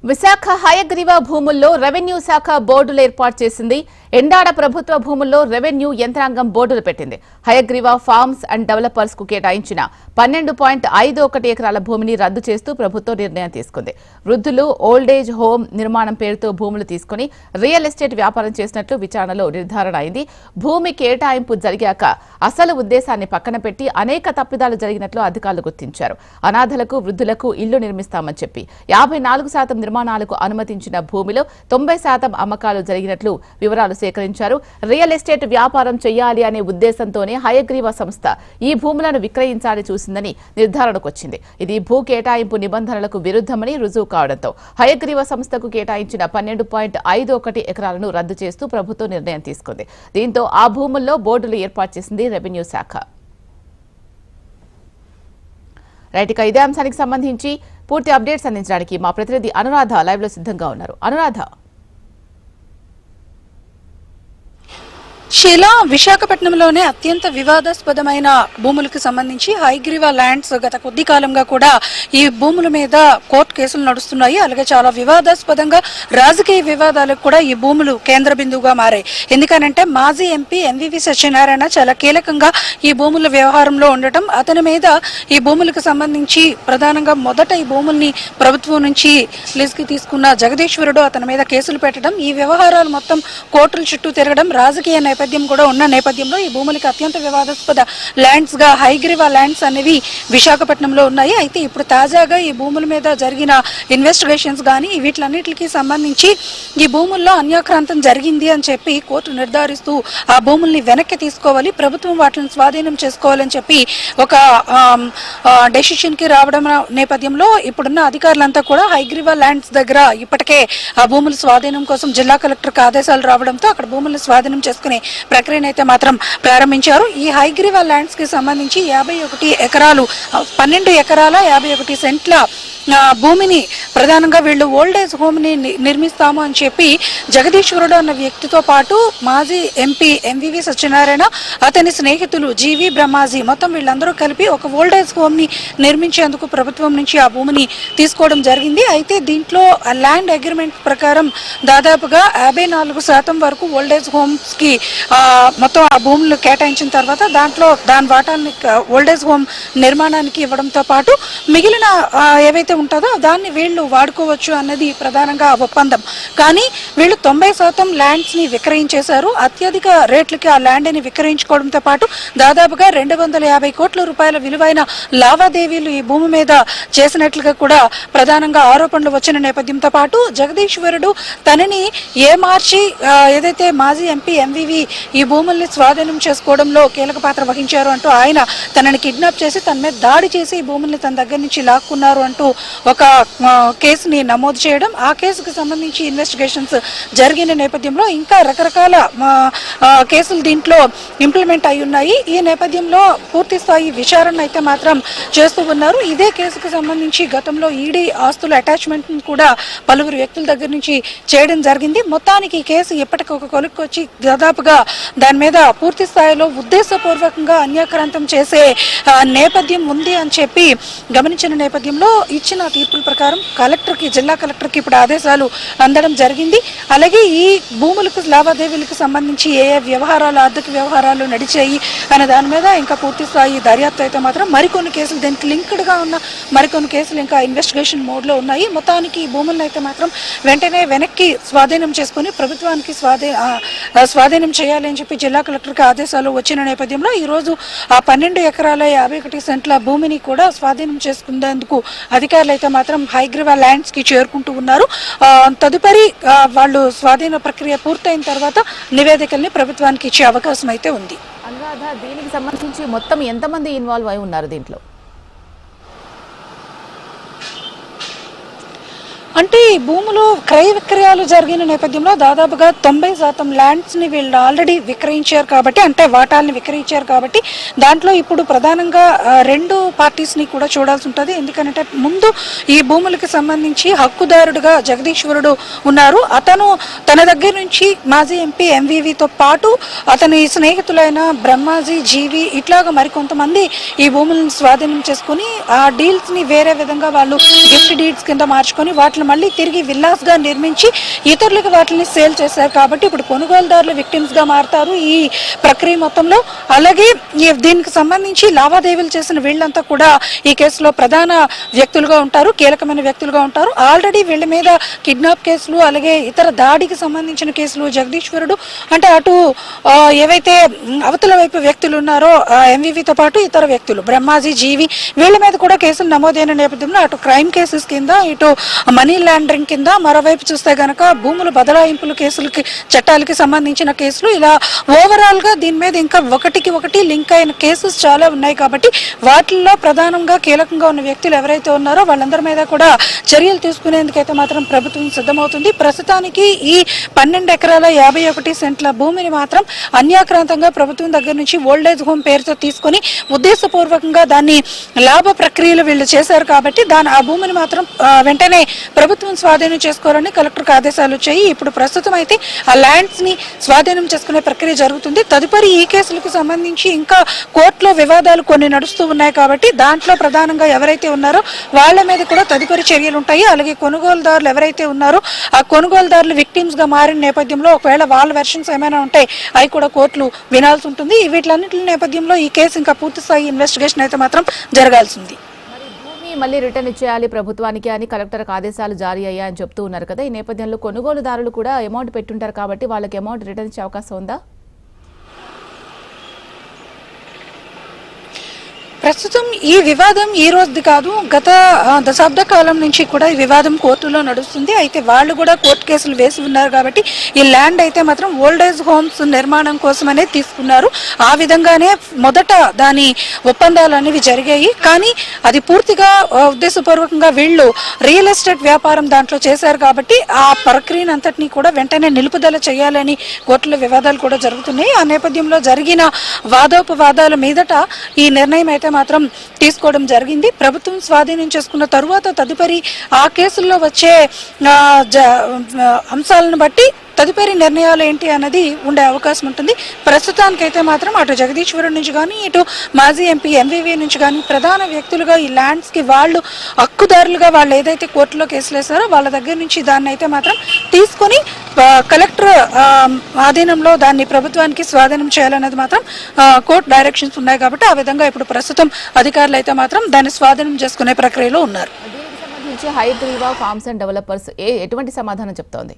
విశాఖ హయగ్రీవ భూముల్లో రెవెన్యూ శాఖ బోర్డులు ఏర్పాటు చేసింది. ఎండాడ ప్రభుత్వ భూముల్లో రెవెన్యూ యంత్రాంగం బోర్డులు పెట్టింది. హయగ్రీవ ఫార్మ్స్ అండ్ డెవలపర్స్ కు కేటాయించిన 12.51 ఎకరాల భూమిని రద్దు చేస్తూ ప్రభుత్వం నిర్ణయం తీసుకుంది. వృద్ధులు ఓల్డేజ్ హోమ్ నిర్మాణం పేరుతో భూములు తీసుకుని రియల్ ఎస్టేట్ వ్యాపారం చేసినట్లు విచారణలో నిర్ధారణ అయింది. భూమి కేటాయింపు జరిగాక అసలు ఉద్దేశాన్ని పక్కన పెట్టి అనేక తప్పిదాలు జరిగినట్లు అధికారులు గుర్తించారు. అనాథలకు వృద్ధులకు ఇల్లు నిర్మిస్తామని చెప్పి 54% నిర్మాణాలకు అనుమతించిన భూమిలో 90% అమ్మకాలు జరిగినట్లు వివరాలు సేకరించారు. రియల్ ఎస్టేట్ వ్యాపారం చేయాలి అనే ఉద్దేశంతోనే హయగ్రీవ సంస్థ ఈ భూములను విక్రయించాలని చూసిందని నిర్ధారణకు వచ్చింది. ఇది భూ కేటాయింపు నిబంధనలకు విరుద్ధమని రుజువు కావడంతో హయగ్రీవ సంస్థకు కేటాయించిన 12.51 ఎకరాలను రద్దు చేస్తూ ప్రభుత్వం నిర్ణయం తీసుకుంది. దీంతో ఆ భూముల్లో బోర్డులు ఏర్పాటు చేసింది రెవెన్యూ శాఖ. రైట్, ఇక ఇదే అంశానికి సంబంధించి పూర్తి అప్డేట్స్ అందించడానికి మా ప్రతినిధి అనురాధ లైవ్ లో సిద్ధంగా ఉన్నారు. అనురాధ, శీలా, విశాఖపట్నంలోనే అత్యంత వివాదాస్పదమైన భూములకు సంబంధించి హైగ్రీవ ల్యాండ్స్ గత కొద్ది కాలంగా కూడా ఈ భూముల మీద కోర్టు కేసులు నడుస్తున్నాయి. అలాగే చాలా వివాదాస్పదంగా రాజకీయ వివాదాలకు కూడా ఈ భూములు కేంద్ర బిందువుగా మారాయి. ఎందుకనంటే మాజీ ఎంపీ ఎంవివి సత్యనారాయణ చాలా కీలకంగా ఈ భూముల వ్యవహారంలో ఉండటం, అతని మీద ఈ భూములకు సంబంధించి ప్రధానంగా మొదట ఈ భూముల్ని ప్రభుత్వం నుంచి లీజుకి తీసుకున్న జగదీశ్వరుడు అతని మీద కేసులు పెట్టడం, ఈ వ్యవహారాలు మొత్తం కోర్టుల చుట్టూ తిరగడం, రాజకీయ నేపథ్యం కూడా ఉన్న నేపథ్యంలో ఈ భూములకి అత్యంత వివాదాస్పద ల్యాండ్స్ గా హైగ్రీవ ల్యాండ్స్ అనేవి విశాఖపట్నంలో ఉన్నాయి. అయితే ఇప్పుడు తాజాగా ఈ భూముల మీద జరిగిన ఇన్వెస్టిగేషన్స్ కానీ వీటిలన్నిటికి సంబంధించి ఈ భూముల్లో అన్యాక్రాంతం జరిగింది అని చెప్పి కోర్టు నిర్ధారిస్తూ ఆ భూముల్ని వెనక్కి తీసుకోవాలి, ప్రభుత్వం వాటిని స్వాధీనం చేసుకోవాలని చెప్పి ఒక డెసిషన్ కి రావడం నేపథ్యంలో ఇప్పుడున్న అధికారులంతా కూడా హైగ్రీవ ల్యాండ్స్ దగ్గర ఇప్పటికే ఆ భూముల స్వాధీనం కోసం జిల్లా కలెక్టర్కి ఆదేశాలు రావడంతో అక్కడ భూములను స్వాధీనం చేసుకునే ప్రక్రియను అయితే మాత్రం ప్రారంభించారు. ఈ హైగ్రీవ ల్యాండ్స్ కి సంబంధించి 51 ఎకరాలు 12 ఎకరాల 51 సెంట్ల భూమిని ప్రధానంగా వీళ్ళు ఓల్డేజ్ హోమ్ ని నిర్మిస్తాము అని చెప్పి జగదీశ్వరుడు అన్న వ్యక్తితో పాటు మాజీ ఎంపీ ఎంవివి సత్యనారాయణ, అతని స్నేహితులు జీవి బ్రహ్మాజీ మొత్తం వీళ్ళందరూ కలిపి ఒక ఓల్డేజ్ హోమ్ ని నిర్మించేందుకు ప్రభుత్వం నుంచి ఆ భూమిని తీసుకోవడం జరిగింది. అయితే దీంట్లో ల్యాండ్ అగ్రిమెంట్ ప్రకారం దాదాపుగా 54% వరకు ఓల్డేజ్ హోమ్స్ కి మొత్తం ఆ భూములు కేటాయించిన తర్వాత దాని వాటాన్ని ఓల్డేజ్ హోమ్ నిర్మాణానికి ఇవ్వడంతో పాటు మిగిలిన ఏవైతే ఉంటుందో దాన్ని వీళ్ళు వాడుకోవచ్చు అన్నది ప్రధానంగా ఒప్పందం. కానీ వీళ్ళు 90% ల్యాండ్స్ ని విక్రయించేశారు. అత్యధిక రేట్లకి ఆ ల్యాండ్ ని విక్రయించుకోవడంతో పాటు దాదాపుగా 250 కోట్ల రూపాయల విలువైన లావాదేవీలు ఈ భూమి మీద చేసినట్లుగా కూడా ప్రధానంగా ఆరోపణలు వచ్చిన నేపథ్యంతో పాటు జగదీశ్వరుడు తనని ఏమార్చి ఏదైతే మాజీ ఎంపీ ఎంవివి ఈ భూముల్ని స్వాధీనం చేసుకోవడంలో కీలక పాత్ర వహించారు అంటూ ఆయన తనని కిడ్నాప్ చేసి తన మీద దాడి చేసి ఈ భూముల్ని తన దగ్గర నుంచి లాక్కున్నారు అంటూ ఒక కేసుని నమోదు చేయడం, ఆ కేసుకు సంబంధించి ఇన్వెస్టిగేషన్స్ జరిగిన నేపథ్యంలో ఇంకా రకరకాల కేసులు దీంట్లో ఇంప్లిమెంట్ అయి ఉన్నాయి. ఈ నేపథ్యంలో పూర్తి స్థాయి విచారణ అయితే మాత్రం చేస్తూ ఉన్నారు. ఇదే కేసుకు సంబంధించి గతంలో ఈడీ ఆస్తుల అటాచ్మెంట్ కూడా పలువురు వ్యక్తుల దగ్గర నుంచి చేయడం జరిగింది. మొత్తానికి ఈ కేసు ఇప్పటికి ఒక కొలుక్కొచ్చి దాదాపుగా దాని మీద పూర్తి స్థాయిలో ఉద్దేశపూర్వకంగా అన్యాక్రాంతం చేసే నేపథ్యం ఉంది అని చెప్పి గమనించిన నేపథ్యంలో ఇచ్చిన తీర్పుల ప్రకారం జిల్లా కలెక్టర్కి ఇప్పుడు ఆదేశాలు అందడం జరిగింది. అలాగే ఈ భూములకు లావాదేవీలకు సంబంధించి ఏ వ్యవహారాలు ఆర్థిక వ్యవహారాలు నడిచాయి అనే దాని మీద ఇంకా పూర్తి స్థాయి దర్యాప్తు అయితే మాత్రం మరికొన్ని కేసులు దీనికి లింక్డ్ గా ఉన్న మరికొన్ని కేసులు ఇంకా ఇన్వెస్టిగేషన్ మోడ్ లో ఉన్నాయి. మొత్తానికి ఈ భూములను అయితే మాత్రం వెంటనే వెనక్కి స్వాధీనం చేసుకుని ప్రభుత్వానికి స్వాధీనం చేయాలి అని చెప్పి జిల్లా కలెక్టర్కి ఆదేశాలు వచ్చిన నేపథ్యంలో ఈ రోజు ఆ 12 ఎకరాల 51 సెంట్ల భూమిని కూడా స్వాధీనం చేసుకునేందుకు అధికారులు అయితే మాత్రం హైగ్రీవ ల్యాండ్స్ కి చేరుకుంటూ ఉన్నారు. తదుపరి వాళ్ళు స్వాధీన ప్రక్రియ పూర్తయిన తర్వాత నివేదికల్ని ప్రభుత్వానికి ఇచ్చే అవకాశం అయితే ఉంది. అనురాధ, దీనికి సంబంధించి మొత్తం ఎంతమంది ఇన్వాల్వ్ అయి ఉన్నారు దీంట్లో? అంటే ఈ భూములు క్రయ విక్రయాలు జరిగిన నేపథ్యంలో దాదాపుగా 90% ల్యాండ్స్ ని వీళ్ళు ఆల్రెడీ విక్రయించారు కాబట్టి, అంటే వాటాలని విక్రయించారు కాబట్టి దాంట్లో ఇప్పుడు ప్రధానంగా 2 పార్టీస్ ని కూడా చూడాల్సి ఉంటుంది. ఎందుకంటే ముందు ఈ భూములకు సంబంధించి హక్కుదారుడుగా జగదీశ్వరుడు ఉన్నారు. అతను తన దగ్గర నుంచి మాజీ ఎంపీ ఎంవివితో పాటు అతని స్నేహితులైన బ్రహ్మాజీ, జీవి ఇట్లాగా మరికొంతమంది ఈ భూములను స్వాధీనం చేసుకుని ఆ డీల్స్ ని వేరే విధంగా వాళ్ళు గిఫ్ట్ డీడ్స్ కింద మార్చుకొని వాటిని మళ్ళీ తిరిగి విల్లాస్ గా నిర్మించి ఇతరులకు వాటిని సేల్ చేశారు. కాబట్టి ఇప్పుడు కొనుగోలుదారులు విక్టిమ్స్ గా మారుతారు ఈ ప్రక్రియ మొత్తంలో. అలాగే దీనికి సంబంధించి లావాదేవీలు చేసిన వీళ్ళంతా కూడా ఈ కేసులో ప్రధాన వ్యక్తులుగా ఉంటారు, కీలకమైన వ్యక్తులుగా ఉంటారు. ఆల్రెడీ వీళ్ళ మీద కిడ్నాప్ కేసులు అలాగే ఇతర దాడికి సంబంధించిన కేసులు జగదీశ్వరుడు అంటే అటు ఏవైతే అవతల వైపు వ్యక్తులు ఉన్నారో ఎంవివితో పాటు ఇతర వ్యక్తులు బ్రహ్మాజీ జీవి వీళ్ళ మీద కూడా కేసులు నమోదైన నేపథ్యంలో అటు క్రైమ్ కేసెస్ కింద ఇటు మనీ లాండరింగ్ కింద మరోవైపు చూస్తే గనక భూముల బదలాయింపుల కేసులకి చట్టాలకి సంబంధించిన కేసులు ఇలా ఓవరాల్ గా దీని మీద ఇంకా ఒకటికి ఒకటి లింక్ అయిన కేసెస్ చాలా ఉన్నాయి. కాబట్టి వాటిల్లో ప్రధానంగా కీలకంగా ఉన్న వ్యక్తులు ఎవరైతే ఉన్నారో వాళ్ళందరి మీద కూడా చర్యలు తీసుకునేందుకైతే మాత్రం ప్రభుత్వం సిద్ధమవుతుంది. ప్రస్తుతానికి ఈ 12 ఎకరాల 51 సెంట్ల భూమిని మాత్రం అన్యాక్రాంతంగా ప్రభుత్వం దగ్గర నుంచి ఓల్డేజ్ హోమ్ పేరుతో తీసుకొని ఉద్దేశపూర్వకంగా దాన్ని లాభ ప్రక్రియలు వీళ్ళు చేశారు. కాబట్టి ఆ భూమిని మాత్రం వెంటనే ప్రభుత్వం స్వాధీనం చేసుకోవాలని కలెక్టర్కి ఆదేశాలు వచ్చాయి. ఇప్పుడు ప్రస్తుతం అయితే ఆ ల్యాండ్స్ ని స్వాధీనం చేసుకునే ప్రక్రియ జరుగుతుంది. తదుపరి ఈ కేసులకు సంబంధించి ఇంకా కోర్టులో వివాదాలు కొన్ని నడుస్తూ ఉన్నాయి. కాబట్టి దాంట్లో ప్రధానంగా ఎవరైతే ఉన్నారో వాళ్ళ మీద కూడా తదుపరి చర్యలు ఉంటాయి. అలాగే కొనుగోలుదారులు ఎవరైతే ఉన్నారో ఆ కొనుగోలుదారులు విక్టిమ్స్ గా మారిన నేపథ్యంలో ఒకవేళ వాళ్ళ వెర్షన్స్ ఏమైనా ఉంటాయి అవి కూడా కోర్టులు వినాల్సి ఉంటుంది. వీటిలన్నింటి నేపథ్యంలో ఈ కేసు ఇంకా పూర్తి స్థాయి ఇన్వెస్టిగేషన్ అయితే మాత్రం జరగాల్సింది. భూమి మళ్ళీ రిటర్న్ ఇచ్చేయాలి ప్రభుత్వానికి అని కలెక్టర్కి ఆదేశాలు జారీ అయ్యాయని చెప్తూ ఉన్నారు కదా. ఈ నేపథ్యంలో కొనుగోలుదారులు కూడా అమౌంట్ పెట్టుంటారు కాబట్టి వాళ్ళకి అమౌంట్ రిటర్న్ ఇచ్చే అవకాశం ఉందా? ప్రస్తుతం ఈ వివాదం ఈ రోజుది కాదు, గత దశాబ్ద కాలం నుంచి కూడా ఈ వివాదం కోర్టులో నడుస్తుంది. అయితే వాళ్ళు కూడా కోర్టు కేసులు వేసి ఉన్నారు కాబట్టి ఈ ల్యాండ్ అయితే మాత్రం ఓల్డేజ్ హోమ్స్ నిర్మాణం కోసమనే తీసుకున్నారు. ఆ విధంగానే మొదట దాని ఒప్పందాలు అనేవి జరిగాయి. కానీ అది పూర్తిగా ఉద్దేశపూర్వకంగా వీళ్ళు రియల్ ఎస్టేట్ వ్యాపారం దాంట్లో చేశారు. కాబట్టి ఆ ప్రక్రియను అంతటినీ కూడా వెంటనే నిలుపుదల చేయాలని కోర్టులో వివాదాలు కూడా జరుగుతున్నాయి. ఆ నేపథ్యంలో జరిగిన వాదోపవాదాల మీదట ఈ నిర్ణయం అయితే మాత్రం తీసుకోవడం జరిగింది. ప్రభుత్వం స్వాధీనం చేసుకున్న తరువాత తదుపరి ఆ కేసుల్లో వచ్చే అంశాలను బట్టి తదుపరి నిర్ణయాలు ఏంటి అన్నది ఉండే అవకాశం ఉంటుంది. ప్రస్తుతానికైతే మాత్రం అటు జగదీశ్వరం నుంచి కానీ ఇటు మాజీ ఎంపీ ఎంవివి నుంచి కానీ ప్రధాన వ్యక్తులుగా ఈ ల్యాండ్స్ కి వాళ్ళు హక్కుదారులుగా వాళ్ళు ఏదైతే కోర్టులో కేసులు వేశారో వాళ్ళ దగ్గర నుంచి దాన్ని అయితే మాత్రం తీసుకొని కలెక్టర్ ఆధీనంలో దాన్ని ప్రభుత్వానికి స్వాధీనం చేయాలనేది మాత్రం కోర్టు డైరెక్షన్స్ ఉన్నాయి. కాబట్టి ఆ విధంగా ఇప్పుడు ప్రస్తుతం అధికారులు అయితే మాత్రం దాన్ని స్వాధీనం చేసుకునే ప్రక్రియలో ఉన్నారు. దీనికి సంబంధించి హైగ్రీవా ఫార్మ్స్ అండ్ డెవలపర్స్ ఎటువంటి సమాధానం చెప్తోంది?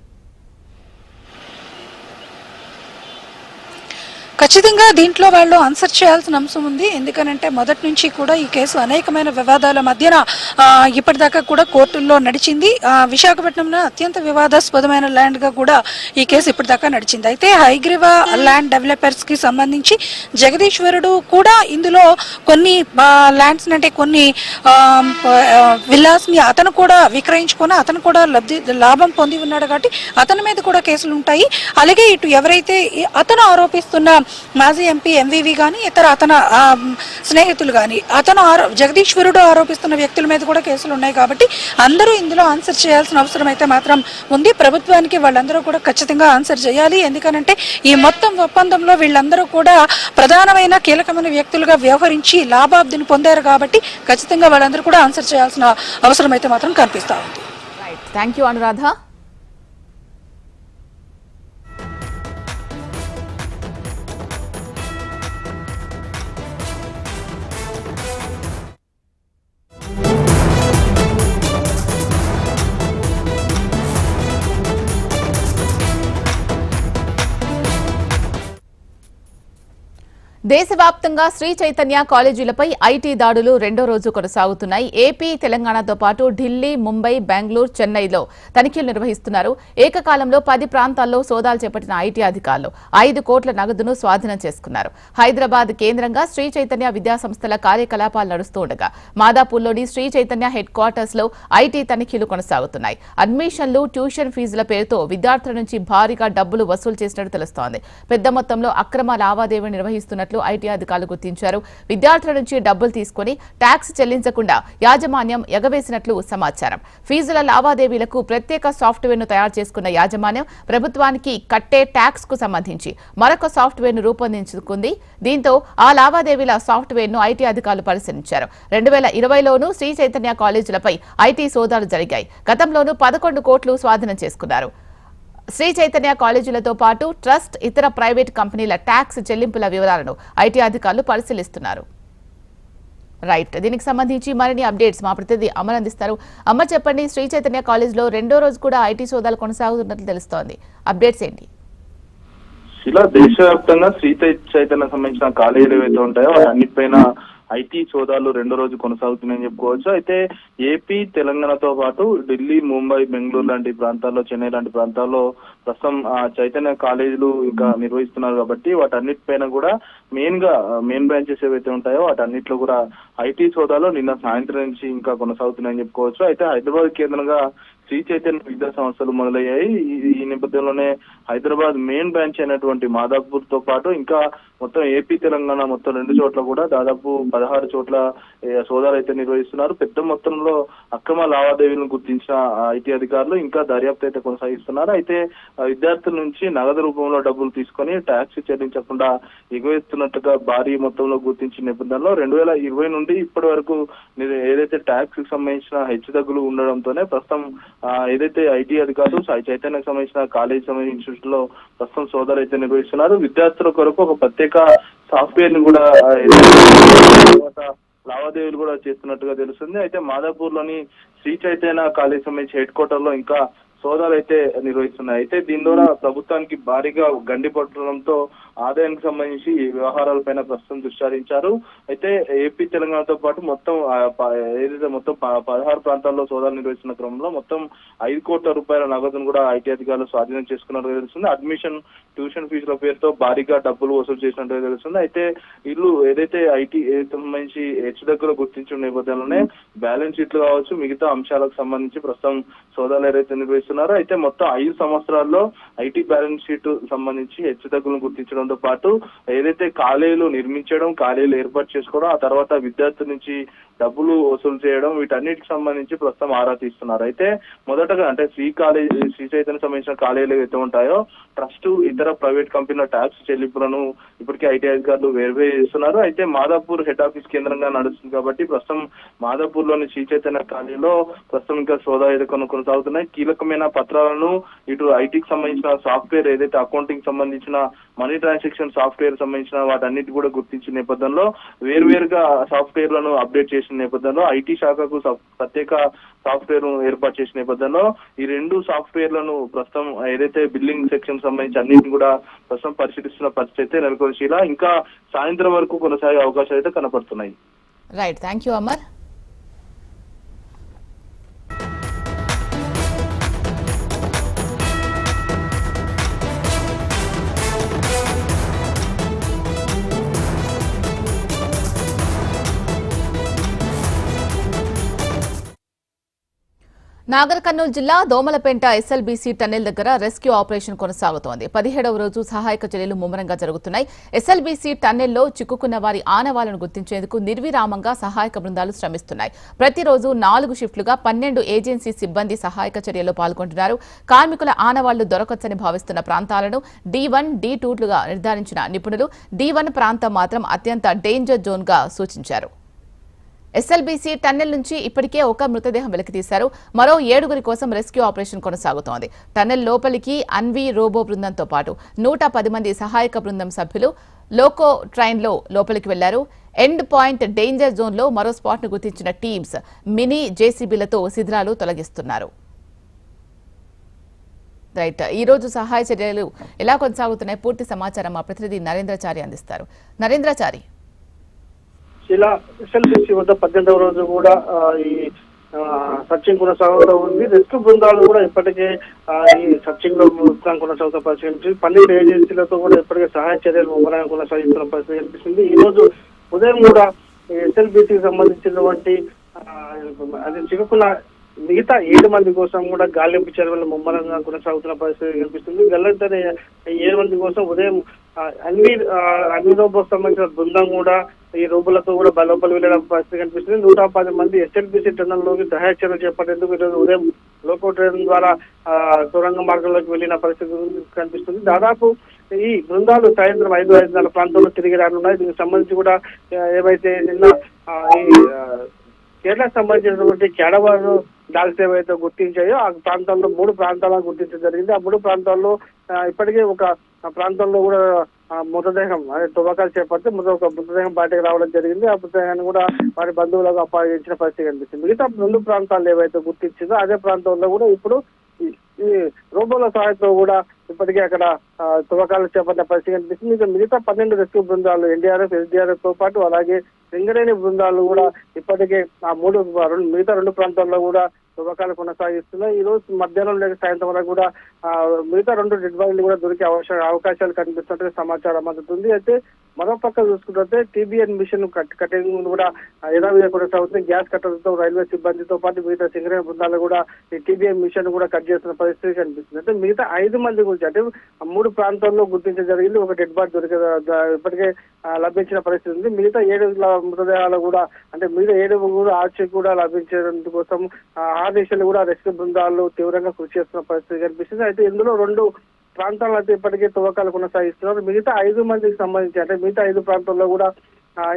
ఖచ్చితంగా దీంట్లో వాళ్ళు ఆన్సర్ చేయాల్సిన అంశం ఉంది. ఎందుకనంటే మొదటి నుంచి కూడా ఈ కేసు అనేకమైన వివాదాల మధ్యన ఇప్పటిదాకా కూడా కోర్టుల్లో నడిచింది. విశాఖపట్నంలో అత్యంత వివాదాస్పదమైన ల్యాండ్ గా కూడా ఈ కేసు ఇప్పటిదాకా నడిచింది. అయితే హైగ్రీవా ల్యాండ్ డెవలపర్స్ కి సంబంధించి జగదీశ్వరుడు కూడా ఇందులో కొన్ని ల్యాండ్స్ అంటే కొన్ని విల్లాస్ ని అతను కూడా విక్రయించుకొని అతను కూడా లాభం పొంది ఉన్నాడు. కాబట్టి అతని మీద కూడా కేసులు ఉంటాయి. అలాగే ఇటు ఎవరైతే అతను ఆరోపిస్తున్న మాజీ ఎంపీ ఎంవివి కానీ ఇతర అతని స్నేహితులు కానీ జగదీశ్వరుడు ఆరోపిస్తున్న వ్యక్తుల మీద కూడా కేసులు ఉన్నాయి. కాబట్టి అందరూ ఇందులో ఆన్సర్ చేయాల్సిన అవసరం అయితే మాత్రం ఉంది. ప్రభుత్వానికి వాళ్ళందరూ కూడా ఖచ్చితంగా ఆన్సర్ చేయాలి. ఎందుకనంటే ఈ మొత్తం ఒప్పందంలో వీళ్ళందరూ కూడా ప్రధానమైన కీలకమైన వ్యక్తులుగా వ్యవహరించి లాభాబ్దిని పొందారు. కాబట్టి ఖచ్చితంగా వాళ్ళందరూ కూడా ఆన్సర్ చేయాల్సిన అవసరం అయితే మాత్రం కనిపిస్తా ఉంది. Thank you Anuradha. దేశవ్యాప్తంగా శ్రీ చైతన్య కాలేజీలపై ఐటీ దాడులు రెండో రోజు కొనసాగుతున్నాయి. ఏపీ, తెలంగాణతో పాటు ఢిల్లీ, ముంబై, బెంగళూరు, చెన్నైలో తనిఖీలు నిర్వహిస్తున్నారు. ఏకకాలంలో 10 ప్రాంతాల్లో సోదాలు చేపట్టిన ఐటీ అధికారులు 5 కోట్ల నగదును స్వాధీనం చేసుకున్నారు. హైదరాబాద్ కేంద్రంగా శ్రీ చైతన్య విద్యాసంస్థల కార్యకలాపాలు నడుస్తూ ఉండగా మాదాపూర్లోని శ్రీ చైతన్య హెడ్ క్వార్టర్స్ లో ఐటీ తనిఖీలు కొనసాగుతున్నాయి. అడ్మిషన్లు, ట్యూషన్ ఫీజుల పేరుతో విద్యార్థుల నుంచి భారీగా డబ్బులు వసూలు చేసినట్టు తెలుస్తోంది. పెద్ద మొత్తంలో అక్రమ లావాదేవీలు నిర్వహిస్తున్నట్లు ఐటీ అధికారులు గుర్తించారు. విద్యార్థుల నుంచి డబ్బులు తీసుకుని ట్యాక్స్ చెల్లించకుండా యాజమాన్యం ఎగవేసినట్లు సమాచారం. ఫీజుల లావాదేవీలకు ప్రత్యేక సాఫ్ట్వేర్ను తయారు చేసుకున్న యాజమాన్యం ప్రభుత్వానికి కట్టే ట్యాక్స్ కు సంబంధించి మరొక సాఫ్ట్వేర్ను రూపొందించుకుంది. దీంతో ఆ లావాదేవీల సాఫ్ట్వేర్ను ఐటీ అధికారులు పరిశీలించారు. 2020లోనూ శ్రీ చైతన్య కాలేజీలపై ఐటీ సోదాలు జరిగాయి. గతంలోనూ 11 కోట్లు స్వాధీనం చేసుకున్నారు. శ్రీ చైతన్య కాలేజీలతో పాటు ట్రస్ట్, ఇతర ప్రైవేట్ కంపెనీల ట్యాక్స్ చెల్లింపుల వివరాలను ఐటీ అధికారులు పరిశీలిస్తున్నారు. రైట్, దీనికి సంబంధించి మరిన్ని అప్డేట్స్ మా ప్రతినిధి అమర్ అందిస్తారు. అమర్, చెప్పండి, శ్రీ చైతన్య కాలేజీలో రెండో రోజు కూడా ఐటీ సోదాలు కొనసాగుతున్నట్లు తెలుస్తోంది. అప్డేట్స్ ఏంటి? ఇలా దేశవ్యాప్తంగా శ్రీ చైతన్య సంబంధించిన కాలేజీలు ఏవైతే ఉంటాయో అన్నిటిపైన ఐటీ సోదాలు రెండో రోజు కొనసాగుతున్నాయని చెప్పుకోవచ్చు. అయితే ఏపీ, తెలంగాణతో పాటు ఢిల్లీ, ముంబై, బెంగళూరు లాంటి ప్రాంతాల్లో, చెన్నై లాంటి ప్రాంతాల్లో ప్రస్తుతం చైతన్య కాలేజీలు ఇంకా నిర్వహిస్తున్నారు కాబట్టి వాటన్నిటిపైన కూడా మెయిన్ బ్రాంచెస్ ఏవైతే ఉంటాయో వాటన్నిటిలో కూడా ఐటీ సోదాలు నిన్న సాయంత్రం నుంచి ఇంకా కొనసాగుతున్నాయని చెప్పుకోవచ్చు. అయితే హైదరాబాద్ కేంద్రంగా శ్రీ చైతన్య విద్యా సంస్థలు మొదలయ్యాయి. ఈ నేపథ్యంలోనే హైదరాబాద్ మెయిన్ బ్రాంచ్ అయినటువంటి మాదాపూర్ తో పాటు ఇంకా మొత్తం ఏపీ, తెలంగాణ మొత్తం 2 చోట్ల కూడా దాదాపు 16 చోట్ల సోదాలు అయితే నిర్వహిస్తున్నారు. పెద్ద మొత్తంలో అక్రమ లావాదేవీలను గుర్తించిన ఐటీ అధికారులు ఇంకా దర్యాప్తు అయితే కొనసాగిస్తున్నారు. అయితే విద్యార్థుల నుంచి నగదు రూపంలో డబ్బులు తీసుకొని ట్యాక్స్ చెల్లించకుండా ఎగవేస్తున్నట్టుగా భారీ మొత్తంలో గుర్తించిన నేపథ్యంలో 2020 నుండి ఇప్పటి వరకు ఏదైతే ట్యాక్స్ కి సంబంధించిన హెచ్చుతగ్గులు ఉండడంతోనే ప్రస్తుతం ఏదైతే ఐటీ అధికారులు చైతన్యకు సంబంధించిన కాలేజ్ సంబంధించిన ఇన్స్టిట్యూట్ లో ప్రస్తుతం సోదాలు అయితే నిర్వహిస్తున్నారు. విద్యార్థుల కొరకు ఒక ప్రత్యేక సాఫ్ట్వేర్ ని కూడా లావాదేవీలు కూడా చేస్తున్నట్టుగా తెలుస్తుంది. అయితే మాదాపూర్ లోని శ్రీ చైతన్య కాలేజ్ సంబంధించి హెడ్ క్వార్టర్ లో ఇంకా సోదాలు అయితే నిర్వహిస్తున్నాయి. అయితే దీని ద్వారా ప్రభుత్వానికి భారీగా గండి పట్టడంతో ఆదాయానికి సంబంధించి వ్యవహారాలపైన ప్రస్తుతం దృష్టి సారించారు. అయితే ఏపీ, తెలంగాణతో పాటు మొత్తం ఏదైతే మొత్తం 16 ప్రాంతాల్లో సోదాలు నిర్వహిస్తున్న క్రమంలో మొత్తం 5 కోట్ల రూపాయల నగదును కూడా ఐటీ అధికారులు స్వాధీనం చేసుకున్నట్టుగా తెలుస్తుంది. అడ్మిషన్, ట్యూషన్ ఫీజుల పేరుతో భారీగా డబ్బులు వసూలు చేసినట్టుగా తెలుస్తుంది. అయితే వీళ్ళు ఏదైతే ఐటీ సంబంధించి హెచ్చుతగ్గులు గుర్తించిన నేపథ్యంలోనే బ్యాలెన్స్ షీట్లు కావచ్చు, మిగతా అంశాలకు సంబంధించి ప్రస్తుతం సోదాలు ఏదైతే నిర్వహిస్తున్నారో అయితే మొత్తం 5 సంవత్సరాల్లో ఐటీ బ్యాలెన్స్ షీట్ సంబంధించి హెచ్చుతగ్గులను గుర్తించడంతో పాటు ఏదైతే కాలేజీలు నిర్మించడం, కాలేజీలు ఏర్పాటు చేసుకోవడం, ఆ తర్వాత విద్యార్థుల నుంచి డబ్బులు వసూలు చేయడం, వీటన్నిటికి సంబంధించి ప్రస్తుతం ఆరా తీస్తున్నారు. అయితే మొదటగా అంటే శ్రీ చైతన్య సంబంధించిన కాలేజీలు ఏవైతే ఉంటాయో ట్రస్ట్, ఇతర ప్రైవేట్ కంపెనీల ట్యాక్స్ చెల్లింపులను ఇప్పటికే ఐటీ అధికారులు వెరిఫై చేస్తున్నారు. అయితే మాదాపూర్ హెడ్ ఆఫీస్ కేంద్రంగా నడుస్తుంది కాబట్టి ప్రస్తుతం మాదాపూర్ లోని శ్రీ చైతన్య కాలేజీలో ప్రస్తుతం ఇంకా సోదా అయితే కొనసాగుతున్నాయి. కీలకమైన పత్రాలను ఇటు ఐటీకి సంబంధించిన సాఫ్ట్వేర్, ఏదైతే అకౌంటింగ్ సంబంధించిన మనీ ట్రాన్సాక్షన్ సాఫ్ట్వేర్ సంబంధించిన వాటన్నిటి కూడా గుర్తించిన నేపథ్యంలో వేరువేరుగా సాఫ్ట్వేర్లను అప్డేట్ చేసిన నేపథ్యంలో ఐటీ శాఖకు ప్రత్యేక సాఫ్ట్వేర్ ఏర్పాటు చేసిన నేపథ్యంలో ఈ 2 సాఫ్ట్వేర్లను ప్రస్తుతం ఏదైతే బిల్లింగ్ సెక్షన్ సంబంధించి అన్నింటిని కూడా ప్రస్తుతం పరిశీలిస్తున్న పరిస్థితి అయితే నెలకొల్చేలా ఇంకా సాయంత్రం వరకు కొనసాగే అవకాశాలు అయితే కనపడుతున్నాయి. Right, thank you Amar. Nagar Kurnool జిల్లా దోమలపేంట ఎస్ఎల్బీసీ టన్నెల్ దగ్గర రెస్క్యూ ఆపరేషన్ కొనసాగుతోంది. 17వ రోజు సహాయక చర్యలు ముమ్మరంగా జరుగుతున్నాయి. ఎస్ఎల్బీసీ టన్నెల్లో చిక్కుకున్న వారి ఆనవాళ్లను గుర్తించేందుకు నిర్విరామంగా సహాయక బృందాలు శ్రమిస్తున్నాయి. ప్రతిరోజు 4 షిఫ్టులుగా 12 ఏజెన్సీ సిబ్బంది సహాయక చర్యల్లో పాల్గొంటున్నారు. కార్మికుల ఆనవాళ్లు దొరకొచ్చని భావిస్తున్న ప్రాంతాలను D1, D2లుగా నిర్ధారించిన నిపుణులు D1 ప్రాంతం మాత్రం అత్యంత డేంజర్ జోన్గా సూచించారు. ఎస్ఎల్బీసీ టన్నెల్ నుంచి ఇప్పటికే ఒక మృతదేహం వెలికితీశారు. మరో 7 కోసం రెస్క్యూ ఆపరేషన్ కొనసాగుతోంది. టన్నెల్ లోపలికి అన్వీ రోబో బృందంతో పాటు 110 మంది సహాయక బృందం సభ్యులు లోకో ట్రైన్లో లోపలికి వెళ్లారు. ఎండ్ పాయింట్ డేంజర్ జోన్లో మరో స్పాట్ను గుర్తించిన టీమ్స్ మినీ జేసీబీలతో శిథిలాలు తొలగిస్తున్నారు. రైట్, ఈ రోజు సహాయ చర్యలు ఎలా కొనసాగుతున్నాయి? పూర్తి సమాచారం మా ప్రతినిధి నరేంద్రచారి అందిస్తారు. నరేంద్రచారి, ఇలా ఎస్ఎల్బీసీ వద్ద 18వ రోజు కూడా ఈ సర్చింగ్ కొనసాగుతూ ఉంది. రెస్క్యూ బృందాలు కూడా ఇప్పటికే ఈ సర్చింగ్ లో కొనసాగుతూ పరిశీలించి 12 ఏజెన్సీలతో కూడా ఇప్పటికే సహాయ చర్యలు ముమ్మరంగా కొనసాగిస్తున్న పరిస్థితి కనిపిస్తుంది. ఈ రోజు ఉదయం కూడా ఎస్ఎల్బీసీకి సంబంధించినటువంటి అది చిక్కుకున్న మిగతా 7 మంది కోసం కూడా గాలింపు చర్యలు ముమ్మరంగా కొనసాగుతున్న పరిస్థితి కనిపిస్తుంది. గల్లంతైన 7 మంది కోసం ఉదయం అన్ని రోబోస్ సంబంధించిన బృందం కూడా ఈ రోబోలతో కూడా లోపల వెళ్ళడం పరిస్థితి కనిపిస్తుంది. 110 మంది ఎస్ఎల్బిసి టన్నల్లోకి సహాయ చర్యలు చేపట్టేందుకు ఈరోజు ఉదయం లోకో ట్రైన్ ద్వారా సొరంగ మార్గంలోకి వెళ్లిన పరిస్థితి కనిపిస్తుంది. దాదాపు ఈ బృందాలు సాయంత్రం 5:05 ప్రాంతంలో తిరిగి రానున్నాయి. దీనికి సంబంధించి కూడా ఏవైతే నిన్న ఈ కేరళకు సంబంధించినటువంటి కేడవారు డాగ్స్ ఏవైతే గుర్తించాయో ఆ ప్రాంతాల్లో 3 ప్రాంతాలను గుర్తించడం జరిగింది. ఆ 3 ప్రాంతాల్లో ఇప్పటికే ఒక ప్రాంతంలో కూడా మృతదేహం అదే తవ్వకాలు చేపడితే ఒక మృతదేహం బయటకు రావడం జరిగింది. ఆ మృతదేహాన్ని కూడా వారి బంధువులకు అప్పగించిన పరిస్థితి కనిపిస్తుంది. మిగతా 2 ప్రాంతాలు ఏవైతే గుర్తించిందో అదే ప్రాంతంలో కూడా ఇప్పుడు ఈ రోబోల సహాయంతో కూడా ఇప్పటికే అక్కడ తవ్వకాలు చేపట్టిన పరిస్థితి కనిపిస్తుంది. ఇక మిగతా 12 రెస్క్యూ బృందాలు ఎన్డీఆర్ఎఫ్, ఎస్డీఆర్ఎఫ్ తో పాటు అలాగే సింగరేణి బృందాలు కూడా ఇప్పటికే ఆ మిగతా 2 ప్రాంతాల్లో కూడా తవ్వకాలు కొనసాగిస్తున్నాయి. ఈ రోజు మధ్యాహ్నం లేక సాయంత్రం వరకు కూడా మిగతా 2 డెడ్ బాడీలు కూడా దొరికే అవకాశాలు కనిపిస్తున్నట్టుగా సమాచారం అందుతుంది. అయితే మరో పక్క చూసుకుంటే టీబీఎన్ మిషన్ కటింగ్ కూడా యథావిధిగా కొనసాగుతుంది. గ్యాస్ కట్టడంతో రైల్వే సిబ్బందితో పాటు మిగతా సింగరేణి బృందాలు కూడా ఈ టీబీఎన్ మిషన్ కూడా కట్ చేస్తున్న పరిస్థితి కనిపిస్తుంది. అంటే మిగతా 5 మంది గురించి అంటే 3 ప్రాంతాల్లో గుర్తించడం జరిగింది. ఒక డెడ్ బాడీ ఇప్పటికే లభించిన పరిస్థితి ఉంది. మిగతా 7 మృతదేహాలు కూడా అంటే మిగతా 7 కూడా ఆర్చి కూడా లభించేందుకోసం ఆదేశాలు కూడా రెస్క్యూ బృందాలు తీవ్రంగా కృషి చేస్తున్న పరిస్థితి కనిపిస్తుంది. అయితే ఇందులో 2 ప్రాంతాల్లో అయితే ఇప్పటికే తవ్వకాలు కొనసాగిస్తున్నారు. మిగతా 5 మందికి సంబంధించి అంటే మిగతా 5 ప్రాంతాల్లో కూడా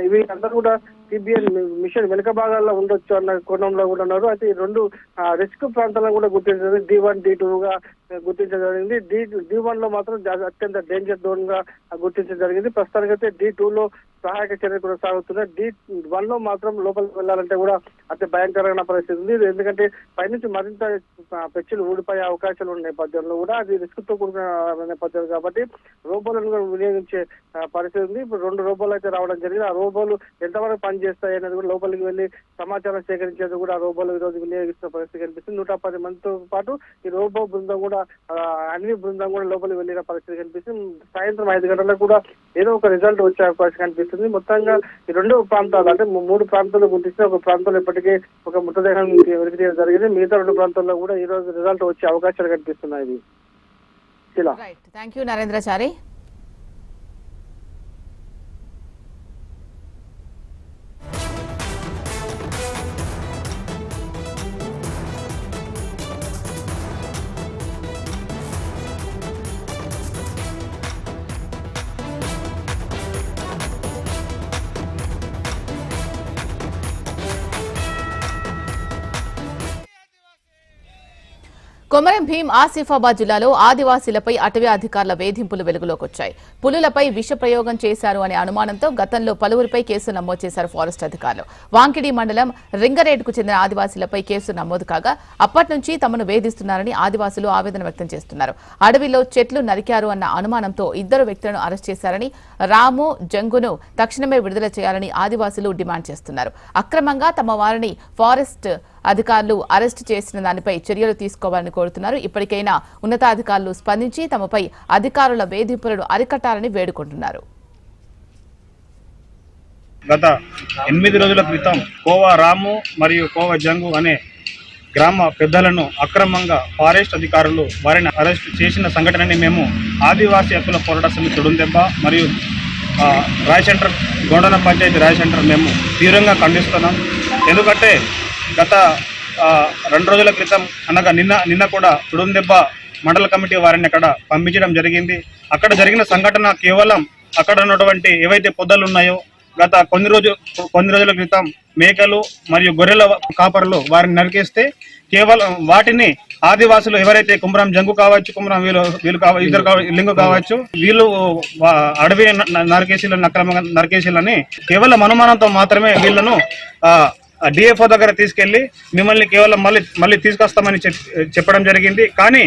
ఇవి అందరూ కూడా టీబీఎన్ మిషన్ వెనుక భాగాల్లో ఉండొచ్చు అన్న కోణంలో కూడా ఉన్నారు. అయితే ఈ 2 రిస్క్ ప్రాంతాలను కూడా గుర్తించడం D1, D2 గా గుర్తించడం జరిగింది. D1 లో మాత్రం అత్యంత డేంజర్ జోన్ గా గుర్తించడం జరిగింది. ప్రస్తుతానికైతే D2 లో సహాయక చర్యలు కొనసాగుతున్నాయి. D1 లో మాత్రం లోపలికి వెళ్ళాలంటే కూడా అతి భయంకరమైన పరిస్థితి ఉంది. ఎందుకంటే పైనుంచి మరింత పెచ్చులు ఊడిపోయే అవకాశాలు ఉన్న నేపథ్యంలో కూడా అది రిస్క్ తో కూడిన నేపథ్యం కాబట్టి రోబోలను కూడా వినియోగించే పరిస్థితి ఉంది. ఇప్పుడు 2 రోబోలు అయితే రావడం జరిగింది. ఆ రోబోలు ఎంతవరకు పనిచేస్తాయి అనేది కూడా లోపలికి వెళ్లి సమాచారం సేకరించేది కూడా రోబోలు ఈ రోజు వినియోగిస్తున్న పరిస్థితి కనిపిస్తుంది. 110 మందితో పాటు ఈ రోబో బృందం కూడా అన్ని బృందం కూడా లోపలికి వెళ్లిన పరిస్థితి కనిపిస్తుంది. సాయంత్రం 5 గంటలకు కూడా ఏదో ఒక రిజల్ట్ వచ్చే అవకాశం కనిపిస్తుంది. మొత్తంగా ఈ 2 ప్రాంతాలు అంటే 3 ప్రాంతాలు గుర్తించిన ఒక ప్రాంతంలో ఇప్పటికే ఒక మృతదేహం వెలికి తీయడం జరిగింది. మిగతా 2 ప్రాంతాల్లో కూడా ఈ రోజు రిజల్ట్ వచ్చే అవకాశాలు కనిపిస్తున్నాయి. Thank you Narendrachari. కొమరం భీం ఆసిఫాబాద్ జిల్లాలో ఆదివాసీలపై అటవీ అధికారుల వేధింపులు వెలుగులోకి వచ్చాయి. పులులపై విష ప్రయోగం చేశారు అనే అనుమానంతో గతంలో పలువురిపై కేసు నమోదు చేశారు ఫారెస్ట్ అధికారులు. వాంకిడి మండలం రింగరేటుకు చెందిన ఆదివాసీలపై కేసు నమోదు కాగా అప్పటి నుంచి తమను వేధిస్తున్నారని ఆదివాసులు ఆవేదన వ్యక్తం చేస్తున్నారు. అడవిలో చెట్లు నరికారు అన్న అనుమానంతో 2 వ్యక్తులను అరెస్ట్ చేశారని, రాము, జంగును తక్షణమే విడుదల చేయాలని ఆదివాసులు డిమాండ్ చేస్తున్నారు. అక్రమంగా తమ వారిని ఫారెస్ట్ అధికారులు అరెస్టు చేసిన దానిపై చర్యలు తీసుకోవాలని కోరుతున్నారు. ఇప్పటికైనా ఉన్నతాధికారులు స్పందించి తమపై అధికారుల వేధింపులను అరికట్టాలని వేడుకుంటున్నారు. గత 8 రోజుల క్రితం కోవా రాము మరియు కోవా జంగు అనే గ్రామ పెద్దలను అక్రమంగా ఫారెస్ట్ అధికారులు వారిని అరెస్ట్ చేసిన సంఘటనని మేము ఆదివాసీ హక్కుల పోరాట సమితి తుడుందెబ్బ మరియు రాయ్ సెంటర్ గోండన పంచాయతీ రాయ్ సెంటర్ మేము తీవ్రంగా ఖండిస్తున్నాం. ఎందుకంటే గత 2 రోజుల క్రితం అనగా నిన్న కూడా తుడుందెబ్బ మండల కమిటీ వారిని అక్కడ పంపించడం జరిగింది. అక్కడ జరిగిన సంఘటన కేవలం అక్కడ ఉన్నటువంటి ఏవైతే పొదలు ఉన్నాయో గత కొన్ని రోజుల క్రితం మేకలు మరియు గొర్రెల కాపర్లు వారిని నరికేస్తే కేవలం వాటిని ఆదివాసులు ఎవరైతే కుమరం జంగు కావచ్చు, కుమరం లింగు కావచ్చు, వీళ్ళు అడవి నరికేసీలను అక్రమంగా నరికేసీలని కేవలం అనుమానంతో మాత్రమే వీళ్ళను డిఎఫ్ఓ దగ్గర తీసుకెళ్లి మిమ్మల్ని కేవలం మళ్ళీ తీసుకొస్తామని చెప్పడం జరిగింది. కానీ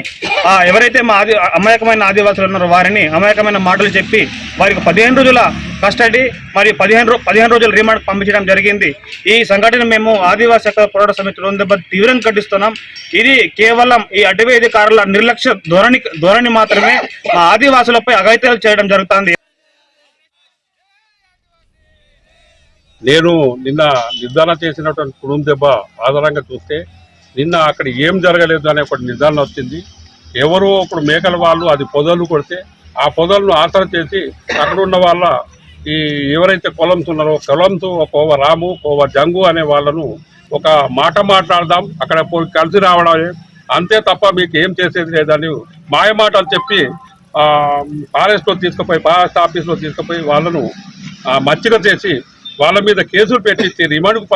ఎవరైతే మా అమాయకమైన ఆదివాసులు ఉన్నారో వారిని అమాయకమైన మాటలు చెప్పి వారికి 15 రోజుల కస్టడీ మరియు 15 రోజుల రిమాండ్ పంపించడం జరిగింది. ఈ సంఘటన మేము ఆదివాసీ హక్కుల పోరాట సమితి తుడుందెబ్బ తీవ్రంగా ఖండిస్తున్నాం. ఇది కేవలం ఈ అటవీ అధికారుల నిర్లక్ష్య ధోరణి మాత్రమే మా ఆదివాసులపై అఘాయిత్యాలు చేయడం జరుగుతుంది. నేను నిన్న నిర్ధారణ చేసినటువంటి తుడుందెబ్బ ఆధారంగా చూస్తే నిన్న అక్కడ ఏం జరగలేదు అనే ఒకటి నిర్ధారణ వచ్చింది. ఎవరో ఇప్పుడు మేకల వాళ్ళు అది పొదలు కొడితే ఆ పొదలను ఆసరా చేసి అక్కడ ఉన్న వాళ్ళ ఈ ఎవరైతే కొలంస్ ఉన్నారో కొలంస్ కోవ రాము కోవ జంగు అనే వాళ్ళను ఒక మాట మాట్లాడదాం, అక్కడ పోయి కలిసి రావడమే, అంతే తప్ప మీకు ఏం చేసేది లేదని మాయ మాటలు చెప్పి ఫారెస్ట్లో తీసుకుపోయి ఫారెస్ట్ ఆఫీస్లో తీసుకుపోయి వాళ్ళను మచ్చిక చేసి వాళ్ళ మీద కేసులు పెట్టించి రిమాండ్కు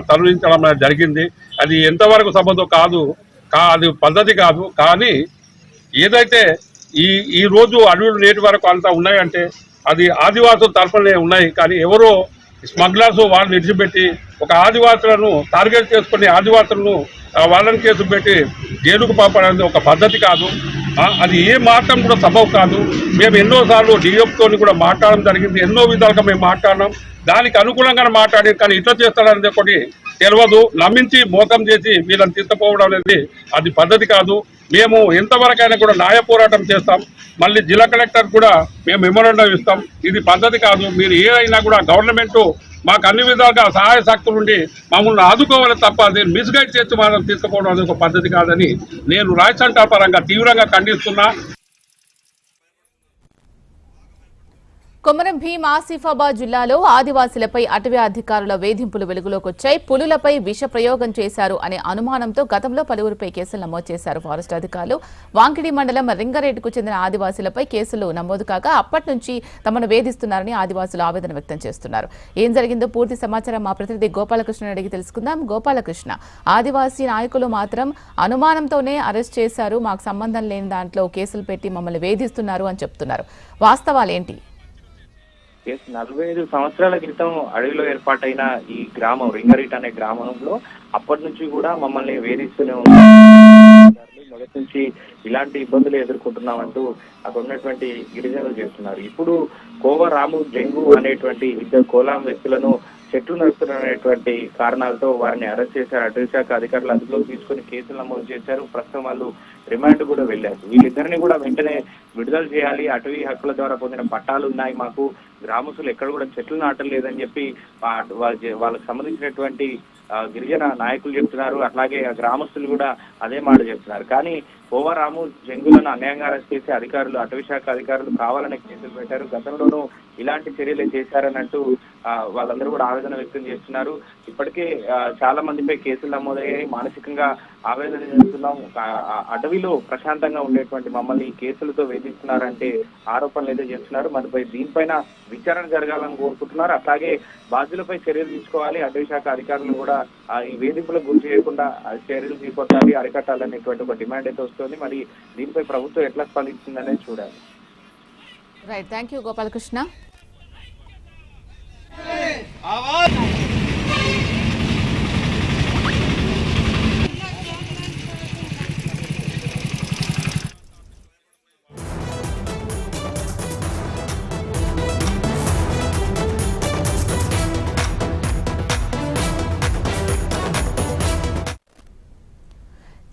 తరలించడం జరిగింది. అది ఎంతవరకు సంబంధం కాదు, అది పద్ధతి కాదు. కానీ ఏదైతే ఈ రోజు అడవులు నేటి వరకు అంతా ఉన్నాయంటే అది ఆదివాసుల తరఫునే ఉన్నాయి. కానీ ఎవరో స్మగ్లర్స్ వాళ్ళని విడిచిపెట్టి ఒక ఆదివాసులను టార్గెట్ చేసుకుని ఆదివాసులను వాళ్ళని కేసు పెట్టి జైలుకు పంపడానికి ఒక పద్ధతి కాదు. అది ఏ మాత్రం కూడా సబబు కాదు. మేము ఎన్నోసార్లు డిఎఫ్తో కూడా మాట్లాడడం జరిగింది, ఎన్నో విధాలుగా మేము మాట్లాడినాం, దానికి అనుకూలంగానే మాట్లాడి, కానీ ఇట్లా చేస్తారనేది ఒకటి తెలియదు. నమ్మించి మోసం చేసి వీళ్ళని తీసుకుపోవడం అనేది అది పద్ధతి కాదు. మేము ఎంతవరకైనా కూడా న్యాయ పోరాటం చేస్తాం. మళ్ళీ జిల్లా కలెక్టర్ కూడా మేము మెమోరాండం ఇస్తాం. ఇది పద్ధతి కాదు. మీరు ఏదైనా కూడా గవర్నమెంట్ మాకు అన్ని విధాలుగా సహాయ శక్తులు ఉండి మమ్మల్ని ఆదుకోవాలి తప్ప నేను మిస్గైడ్ చేసి మనం తీసుకుపోవడం అనేది ఒక పద్ధతి కాదని నేను రాజసంట పరంగా తీవ్రంగా ఖండిస్తున్నా. కొమరం భీం ఆసిఫాబాద్ జిల్లాలో ఆదివాసీలపై అటవీ అధికారుల వేధింపులు వెలుగులోకి వచ్చాయి. పులులపై విష ప్రయోగం చేశారు అనే అనుమానంతో గతంలో పలువురిపై కేసులు నమోదు చేశారు ఫారెస్ట్ అధికారులు. వాంకిడి మండలం రింగారెడ్డికు చెందిన ఆదివాసీలపై కేసులు నమోదు కాగా అప్పటి నుంచి తమను వేధిస్తున్నారని ఆదివాసులు ఆవేదన వ్యక్తం చేస్తున్నారు. ఏం జరిగిందో పూర్తి సమాచారం మా ప్రతినిధి గోపాలకృష్ణ అడిగి తెలుసుకుందాం. గోపాలకృష్ణ, ఆదివాసీ నాయకులు మాత్రం అనుమానంతోనే అరెస్ట్ చేశారు, మాకు సంబంధం లేని దాంట్లో కేసులు పెట్టి మమ్మల్ని వేధిస్తున్నారు అని చెప్తున్నారు. వాస్తవాలేంటి? 45 సంవత్సరాల క్రితం అడవిలో ఏర్పాటైన ఈ గ్రామం రింగారెడ్డి అనే గ్రామంలో అప్పటి నుంచి కూడా మమ్మల్ని వేధిస్తూనే ఉన్నారు. మొదటి నుంచి ఇలాంటి ఇబ్బందులు ఎదుర్కొంటున్నామంటూ అక్కడ ఉన్నటువంటి గిరిజనులు చేస్తున్నారు. ఇప్పుడు కోవ రాము జంగు అనేటువంటి ఇద్దరు కోలాం వ్యక్తులను చెట్లు నడుపుతున్నటువంటి కారణాలతో వారిని అరెస్ట్ చేశారు. అటవీ శాఖ అధికారులు అదుపులోకి తీసుకుని కేసులు నమోదు చేశారు. ప్రస్తుతం వాళ్ళు రిమాండ్ కూడా వెళ్ళారు. వీళ్ళిద్దరిని కూడా వెంటనే విడుదల చేయాలి. అటవీ హక్కుల ద్వారా పొందిన పట్టాలు ఉన్నాయి, మాకు గ్రామస్తులు ఎక్కడ కూడా చెట్లు నాటం లేదని చెప్పి వాళ్ళకి సంబంధించినటువంటి గిరిజన నాయకులు చెప్తున్నారు. అట్లాగే గ్రామస్తులు కూడా అదే మాట చెప్తున్నారు. కానీ కోవరాము జంగులను అన్యాయంగా అరెస్ట్ చేసి అధికారులు అటవీ శాఖ అధికారులు కావాలనే కేసులు పెట్టారు. గతంలోనూ ఇలాంటి చర్యలు చేశారన్నట్టు వాళ్ళందరూ కూడా ఆవేదన వ్యక్తం చేస్తున్నారు. ఇప్పటికే చాలా మందిపై కేసులు నమోదయ్యాయి. మానసికంగా ఆవేదన చేస్తున్నాం. అటవీలో ప్రశాంతంగా ఉండేటువంటి మమ్మల్ని కేసులతో వేధిస్తున్నారంటే ఆరోపణలు ఏదో చేస్తున్నారు. మనపై దీనిపైన విచారణ జరగాలని కోరుకుంటున్నారు. అట్లాగే బాధ్యులపై చర్యలు తీసుకోవాలి. అటవీ శాఖ అధికారులు కూడా ఈ వేధింపులకు గురి చేయకుండా చర్యలు తీసుకోవాలి, అరికట్టాలనేటువంటి ఒక డిమాండ్ అయితే వస్తుంది. మరి దీనిపై ప్రభుత్వం ఎట్లా స్పందిస్తుందనేది చూడాలి. Right, thank you Gopalakrishna.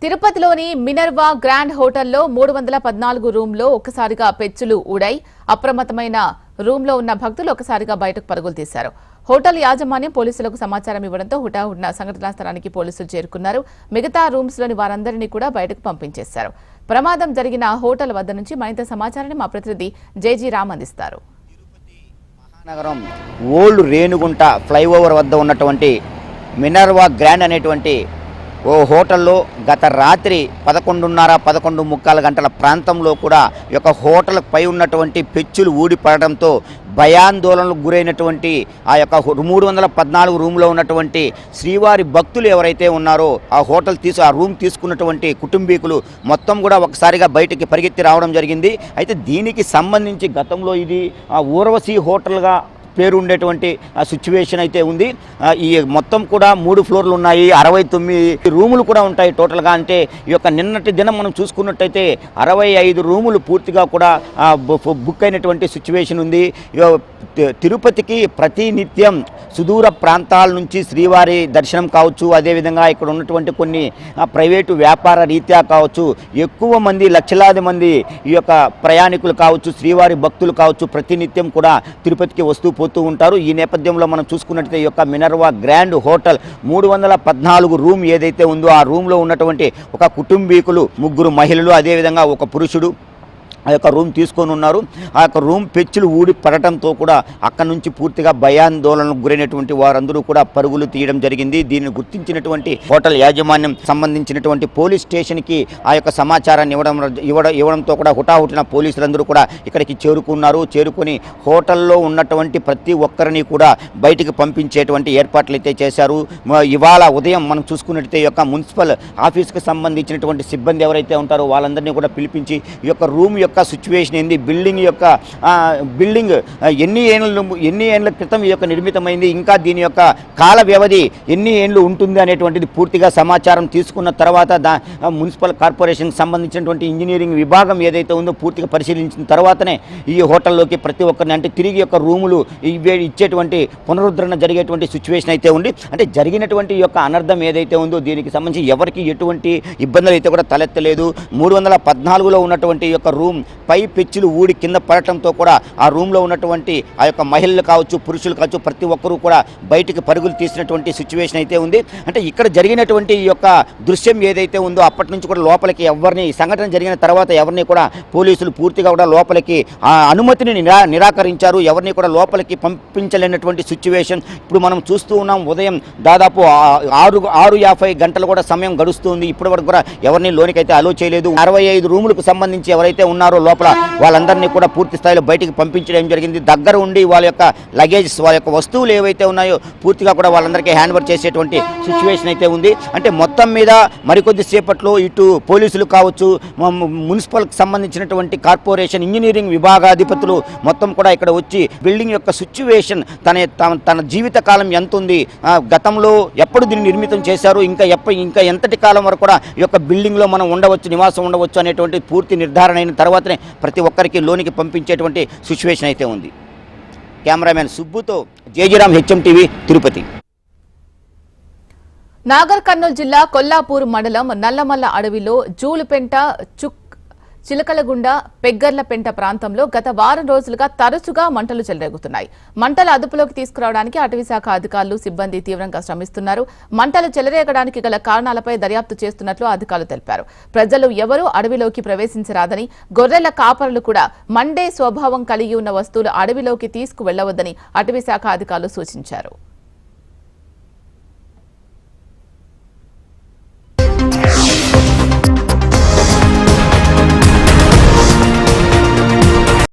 తిరుపతిలోని మినర్వా గ్రాండ్ హోటల్లో 314 రూమ్లో ఒక్కసారిగా పెచ్చులు ఊడాయి. అప్రమత్తమైన రూమ్లో ఉన్న భక్తులు ఒక్కసారిగా బయటకు పరుగులు తీశారు. హోటల్ యాజమాన్యం పోలీసులకు సమాచారం ఇవ్వడంతో హుటాహుటిన సంఘటనా స్థలానికి పోలీసులు చేరుకున్నారు. మిగతా రూమ్స్లోని వారందరినీ కూడా బయటకు పంపించేశారు. ప్రమాదం జరిగిన హోటల్ వద్ద నుంచి మరింత సమాచారాన్ని మా ప్రతినిధి జేజీ రామ్ అందిస్తారు. నగరం ఓల్డ్ రేణుగుంట ఫ్లైఓవర్ వద్ద ఉన్నటువంటి మినర్వా గ్రాండ్ అనేటువంటి ఓ హోటల్లో గత రాత్రి 11:30-11:45 గంటల ప్రాంతంలో కూడా ఈ యొక్క హోటల్ పై ఉన్నటువంటి పెచ్చులు ఊడిపడడంతో భయాందోళనలకు గురైనటువంటి ఆ యొక్క 314 రూమ్లో ఉన్నటువంటి శ్రీవారి భక్తులు ఎవరైతే ఉన్నారో ఆ రూమ్ తీసుకున్నటువంటి కుటుంబీకులు మొత్తం కూడా ఒకసారిగా బయటికి పరిగెత్తి రావడం జరిగింది. అయితే దీనికి సంబంధించి గతంలో ఇది ఊర్వశి హోటల్గా పేరు ఉండేటువంటి సిచ్యువేషన్ అయితే ఉంది. ఈ మొత్తం కూడా 3 ఫ్లోర్లు ఉన్నాయి, 69 రూములు కూడా ఉంటాయి టోటల్గా. అంటే ఈ యొక్క నిన్నటి దినం మనం చూసుకున్నట్టయితే 65 రూములు పూర్తిగా కూడా బుక్ అయినటువంటి సిచ్యువేషన్ ఉంది. తిరుపతికి ప్రతి నిత్యం సుదూర ప్రాంతాల నుంచి శ్రీవారి దర్శనం కావచ్చు, అదేవిధంగా ఇక్కడ ఉన్నటువంటి కొన్ని ప్రైవేటు వ్యాపార రీత్యా కావచ్చు ఎక్కువ మంది లక్షలాది మంది ఈ యొక్క ప్రయాణికులు కావచ్చు, శ్రీవారి భక్తులు కావచ్చు ప్రతినిత్యం కూడా తిరుపతికి వస్తూ పోతూ ఉంటారు. ఈ నేపథ్యంలో మనం చూసుకున్నట్లయితే ఈ యొక్క మినర్వా గ్రాండ్ హోటల్ 314 రూమ్ ఏదైతే ఉందో ఆ రూమ్లో ఉన్నటువంటి ఒక కుటుంబీకులు 3 మహిళలు అదేవిధంగా ఒక పురుషుడు ఆ యొక్క రూమ్ తీసుకొని ఉన్నారు. ఆ యొక్క రూమ్ పెచ్చులు ఊడి పడటంతో కూడా అక్కడి నుంచి పూర్తిగా భయాందోళనకు గురైనటువంటి వారందరూ కూడా పరుగులు తీయడం జరిగింది. దీన్ని గుర్తించినటువంటి హోటల్ యాజమాన్యం సంబంధించినటువంటి పోలీస్ స్టేషన్కి ఆ యొక్క సమాచారాన్ని ఇవ్వడంతో కూడా హుటాహుటిన పోలీసులందరూ కూడా ఇక్కడికి చేరుకున్నారు. చేరుకొని హోటల్లో ఉన్నటువంటి ప్రతి ఒక్కరిని కూడా బయటికి పంపించేటువంటి ఏర్పాట్లు అయితే చేశారు. ఇవాళ ఉదయం మనం చూసుకున్నట్లయితే ఈ యొక్క మున్సిపల్ ఆఫీస్కి సంబంధించినటువంటి సిబ్బంది ఎవరైతే ఉంటారో వాళ్ళందరినీ కూడా పిలిపించి ఈ యొక్క రూమ్ యొక్క సిచ్యువేషన్ ఏంది, బిల్డింగ్ ఎన్ని ఏళ్ళ క్రితం ఈ యొక్క నిర్మితమైంది, ఇంకా దీని యొక్క కాల వ్యవధి ఎన్ని ఏళ్ళు ఉంటుంది అనేటువంటిది పూర్తిగా సమాచారం తీసుకున్న తర్వాత మున్సిపల్ కార్పొరేషన్కి సంబంధించినటువంటి ఇంజనీరింగ్ విభాగం ఏదైతే ఉందో పూర్తిగా పరిశీలించిన తర్వాతనే ఈ హోటల్లోకి ప్రతి ఒక్కరిని అంటే తిరిగి యొక్క రూములు ఇచ్చేటువంటి పునరుద్ధరణ జరిగేటువంటి సిచ్యువేషన్ అయితే ఉంది. అంటే జరిగినటువంటి యొక్క అనర్థం ఏదైతే ఉందో దీనికి సంబంధించి ఎవరికి ఎటువంటి ఇబ్బందులు అయితే కూడా తలెత్తలేదు. 314లో ఉన్నటువంటి యొక్క రూమ్ పై పెచ్చులు ఊడి కింద పడటంతో కూడా ఆ రూమ్లో ఉన్నటువంటి ఆ యొక్క మహిళలు కావచ్చు, పురుషులు కావచ్చు, ప్రతి ఒక్కరూ కూడా బయటికి పరుగులు తీసినటువంటి సిచ్యువేషన్ అయితే ఉంది. అంటే ఇక్కడ జరిగినటువంటి ఈ యొక్క దృశ్యం ఏదైతే ఉందో అప్పటి నుంచి కూడా లోపలికి ఎవరిని సంఘటన జరిగిన తర్వాత ఎవరిని కూడా పోలీసులు పూర్తిగా కూడా లోపలికి అనుమతిని నిరాకరించారు. ఎవరిని కూడా లోపలికి పంపించలేనటువంటి సిచ్యువేషన్ ఇప్పుడు మనం చూస్తూ ఉన్నాం. ఉదయం దాదాపు 6:50 గంటలు కూడా సమయం గడుస్తుంది. ఇప్పటి వరకు కూడా ఎవరిని లోనికైతే అలో చేయలేదు. 65 రూములకు సంబంధించి ఎవరైతే ఉన్నారో లోపల వాళ్ళందరినీ కూడా పూర్తి స్థాయిలో బయటికి పంపించడం జరిగింది. దగ్గర ఉండి వాళ్ళ యొక్క లగేజ్, వాళ్ళ యొక్క వస్తువులు ఏవైతే ఉన్నాయో పూర్తిగా కూడా వాళ్ళందరికీ హ్యాండ్ ఓవర్ చేసేటువంటి సిచ్యువేషన్ అయితే ఉంది. అంటే మొత్తం మీద మరికొద్ది సేపట్లో ఇటు పోలీసులు కావచ్చు, మున్సిపల్కి సంబంధించినటువంటి కార్పొరేషన్ ఇంజనీరింగ్ విభాగాధిపతులు మొత్తం కూడా ఇక్కడ వచ్చి బిల్డింగ్ యొక్క సిచ్యువేషన్ తన జీవిత కాలం ఎంత ఉంది, గతంలో ఎప్పుడు దీన్ని నిర్మితం చేశారు, ఇంకా ఎంతటి కాలం వరకు కూడా ఈ యొక్క బిల్డింగ్లో మనం ఉండవచ్చు, నివాసం ఉండవచ్చు అనేటువంటి పూర్తి నిర్ధారణ అయిన తర్వాతనే ప్రతి ఒక్కరికి లోనికి పంపించేటువంటి సిచ్యువేషన్ అయితే ఉంది. కెమెరామెన్ సుబ్బుతో జేజీరామ్, హెచ్ఎం టీవీ, తిరుపతి. నాగర్ కర్నూలు జిల్లా కొల్లాపూర్ మండలం నల్లమల్ల అడవిలో జూలుపెంట, చిలకలగుండ, పెగ్గర్లపెంట ప్రాంతంలో గత వారం రోజులుగా తరచుగా మంటలు చెలరేగుతున్నాయి. మంటల అదుపులోకి తీసుకురావడానికి అటవీశాఖ అధికారులు, సిబ్బంది తీవ్రంగా శ్రమిస్తున్నారు. మంటలు చెలరేగడానికి గల కారణాలపై దర్యాప్తు చేస్తున్నట్లు అధికారులు తెలిపారు. ప్రజలు ఎవరూ అడవిలోకి ప్రవేశించరాదని, గొర్రెల కాపరులు కూడా మండే స్వభావం కలిగి ఉన్న వస్తువులు అడవిలోకి తీసుకువెళ్లవద్దని అటవీశాఖ అధికారులు సూచించారు.